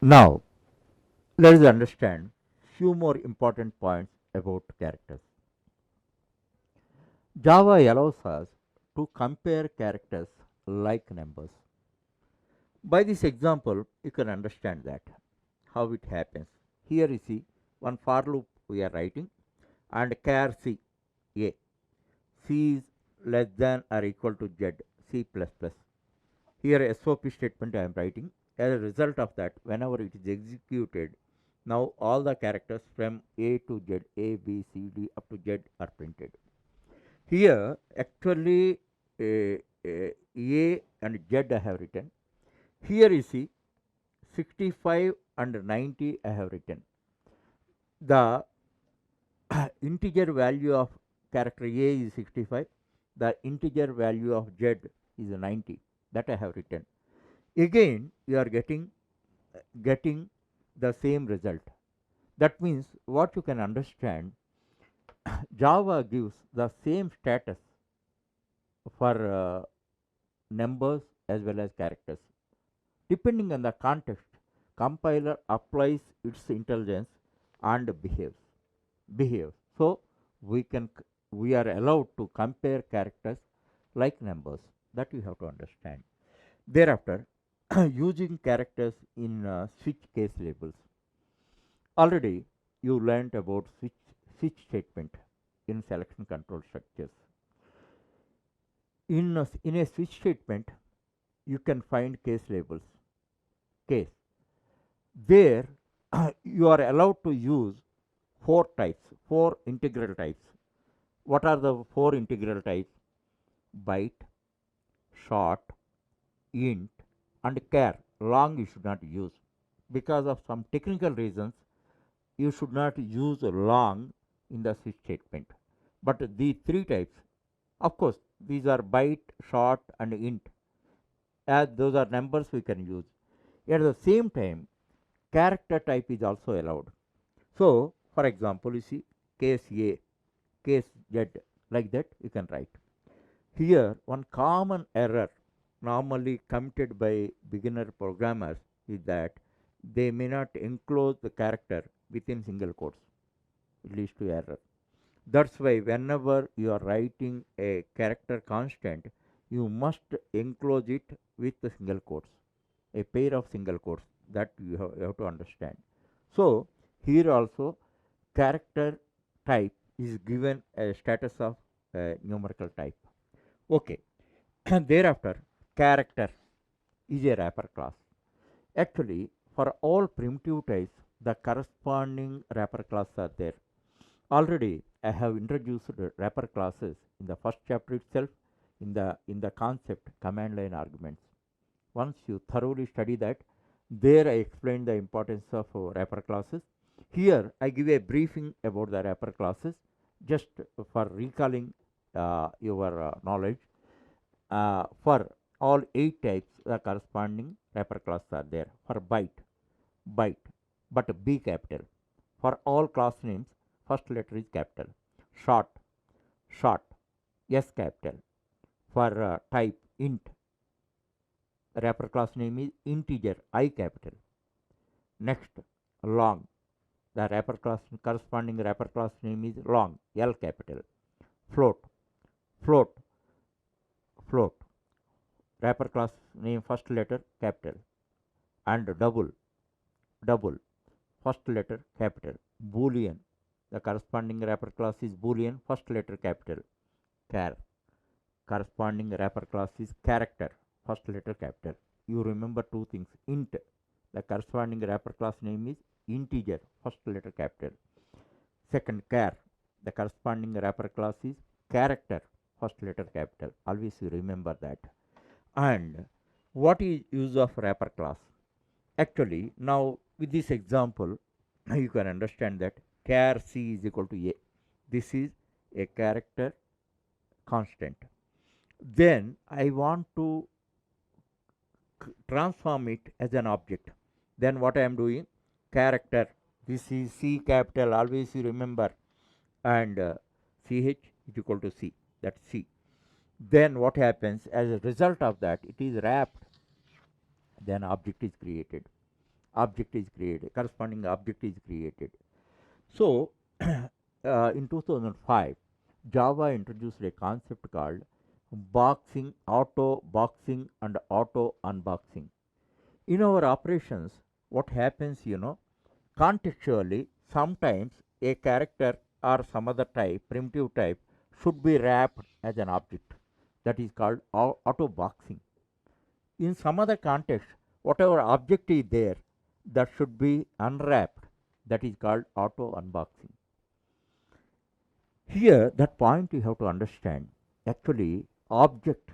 Now, let us understand few more important points about characters. Java allows us to compare characters like numbers. By this example, you can understand that how it happens. Here you see one for loop we are writing and char c a. C is less than or equal to z, c plus plus. Here SOP statement I am writing. As a result of that, whenever it is executed, now all the characters from A to Z, A, B, C, D up to Z are printed. Here, actually, A and Z I have written. Here you see 65 and 90 I have written. The integer value of character A is 65. The integer value of Z is 90. That I have written. Again, you are getting the same result. That means what you can understand, Java gives the same status for numbers as well as characters. Depending on the context, compiler applies its intelligence and behaves. So we are allowed to compare characters like numbers. That you have to understand. Thereafter, using characters in switch case labels. Already you learnt about switch statement in selection control structures. In a switch statement, you can find case labels. Case. There, you are allowed to use four integral types. What are the four integral types? Byte, short, int, and char. Long you should not use. Because of some technical reasons, you should not use long in the switch statement. But these three types, of course, these are byte, short, and int. As those are numbers we can use. At the same time, character type is also allowed. So, for example, you see case A, case Z, like that you can write. Here, one common error normally committed by beginner programmers is that they may not enclose the character within single quotes. It leads to error. That's why whenever you are writing a character constant, you must enclose it with the single quotes, a pair of single quotes. That you have to understand. So here also character type is given a status of numerical type. Okay, and thereafter character is a wrapper class. Actually, for all primitive types, the corresponding wrapper classes are there. Already, I have introduced wrapper classes in the first chapter itself in the concept command line arguments. Once you thoroughly study that, there I explained the importance of wrapper classes. Here, I give a briefing about the wrapper classes just for recalling your knowledge. For all 8 types, the corresponding wrapper classes are there. For byte, but B capital. For all class names, first letter is capital. Short, short, S capital. For type int, wrapper class name is integer, I capital. Next, long. The wrapper class corresponding wrapper class name is long, L capital. Float, float, float. Wrapper class name first letter capital. And double. First letter capital. Boolean. The corresponding wrapper class is Boolean, first letter capital. Char. Corresponding wrapper class is character, first letter capital. You remember two things. Int. The corresponding wrapper class name is integer, first letter capital. Second, char. The corresponding wrapper class is character, first letter capital. Always you remember that. And what is use of wrapper class? Actually, now with this example, you can understand that char c is equal to a. This is a character constant. Then I want to transform it as an object. Then what I am doing? Character. This is C capital. Always you remember. And CH is equal to C. That's C. Then what happens? As a result of that, it is wrapped. Then object is created. object is created, corresponding object is created. So, in 2005, Java introduced a concept called boxing, auto boxing, and auto unboxing. In our operations, what happens, contextually, sometimes a character or some other type, primitive type, should be wrapped as an object. That is called auto boxing. In some other context, whatever object is there, that should be unwrapped. That is called auto unboxing. Here, that point you have to understand. Actually, object,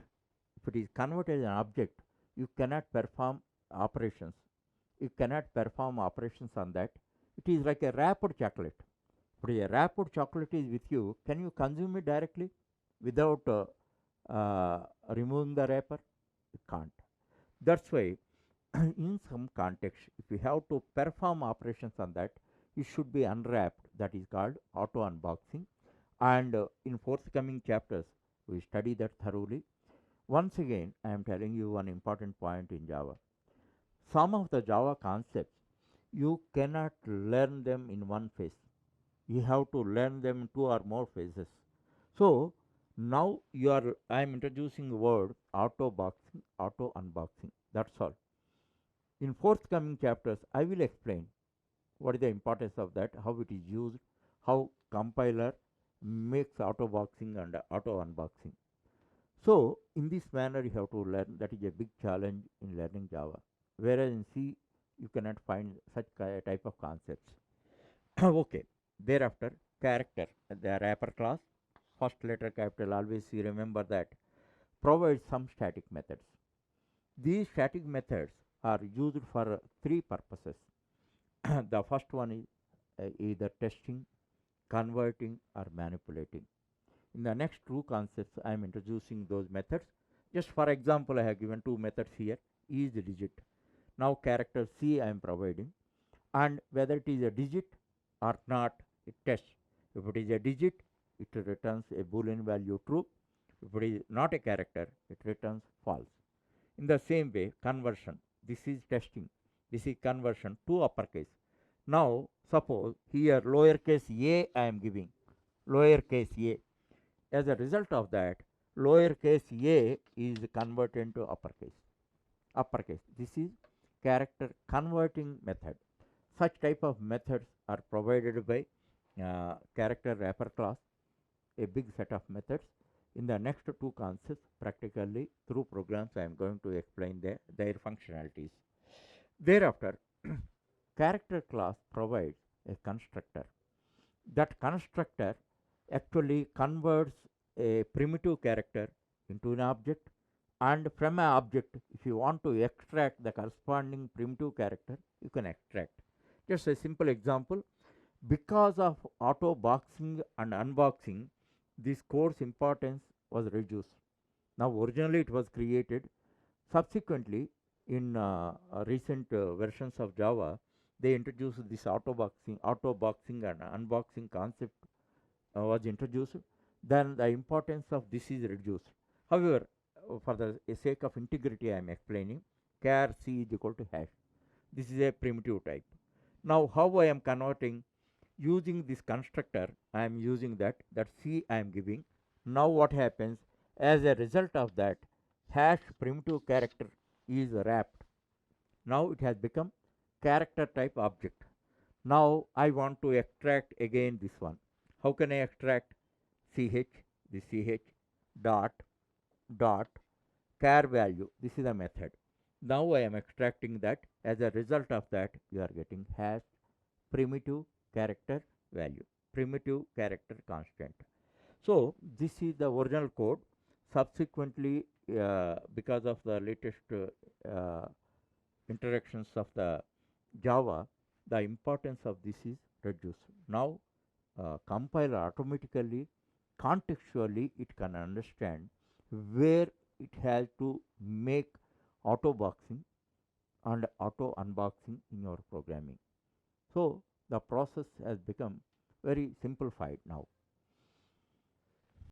if it is converted as an object, you cannot perform operations. You cannot perform operations on that. It is like a wrapped chocolate. If a wrapped chocolate is with you, can you consume it directly without removing the wrapper? You can't. That's why, in some context, if you have to perform operations on that, it should be unwrapped. That is called auto unboxing. And in forthcoming chapters, we study that thoroughly. Once again, I am telling you one important point in Java. Some of the Java concepts, you cannot learn them in one phase. You have to learn them in two or more phases. So now I am introducing the word auto boxing, auto unboxing. That's all. In forthcoming chapters, I will explain what is the importance of that, how it is used, how compiler makes auto boxing and auto unboxing. So in this manner you have to learn. That is a big challenge in learning Java. Whereas in C you cannot find such type of concepts. Okay. Thereafter, character, the wrapper class, first letter capital, always you remember that, provides some static methods. These static methods are used for three purposes. The first one is either testing, converting, or manipulating. In the next two concepts, I am introducing those methods. Just for example, I have given two methods here, is digit. Now character C I am providing, and whether it is a digit or not, it tests. If it is a digit, it returns a boolean value true. If it is not a character, it returns false. In the same way, conversion, this is testing, this is conversion to uppercase. Now suppose here lowercase a I am giving, lowercase a. As a result of that, lowercase a is converted into uppercase. This is character converting method. Such type of methods are provided by character wrapper class, a big set of methods. In the next two concepts, practically through programs, I am going to explain their functionalities. Thereafter, character class provides a constructor. That constructor actually converts a primitive character into an object, and from an object, if you want to extract the corresponding primitive character, you can extract. Just a simple example, because of auto boxing and unboxing, this code's importance was reduced. Now originally it was created, subsequently in recent versions of Java, they introduced this auto boxing and unboxing concept was introduced. Then the importance of this is reduced. However, for the sake of integrity, I am explaining char c is equal to hash. This is a primitive type. Now how I am converting? Using this constructor, I am using that c I am giving. Now what happens? As a result of that, hash primitive character is wrapped. Now it has become character type object. Now I want to extract again this one. How can I extract? Ch, this ch dot dot char value. This is a method. Now I am extracting that. As a result of that, you are getting hash primitive character value, primitive character constant. So this is the original code. Subsequently, because of the latest interactions of the Java, the importance of this is reduced. Now compiler automatically, contextually, it can understand where it has to make auto boxing and auto unboxing in your programming. So the process has become very simplified now.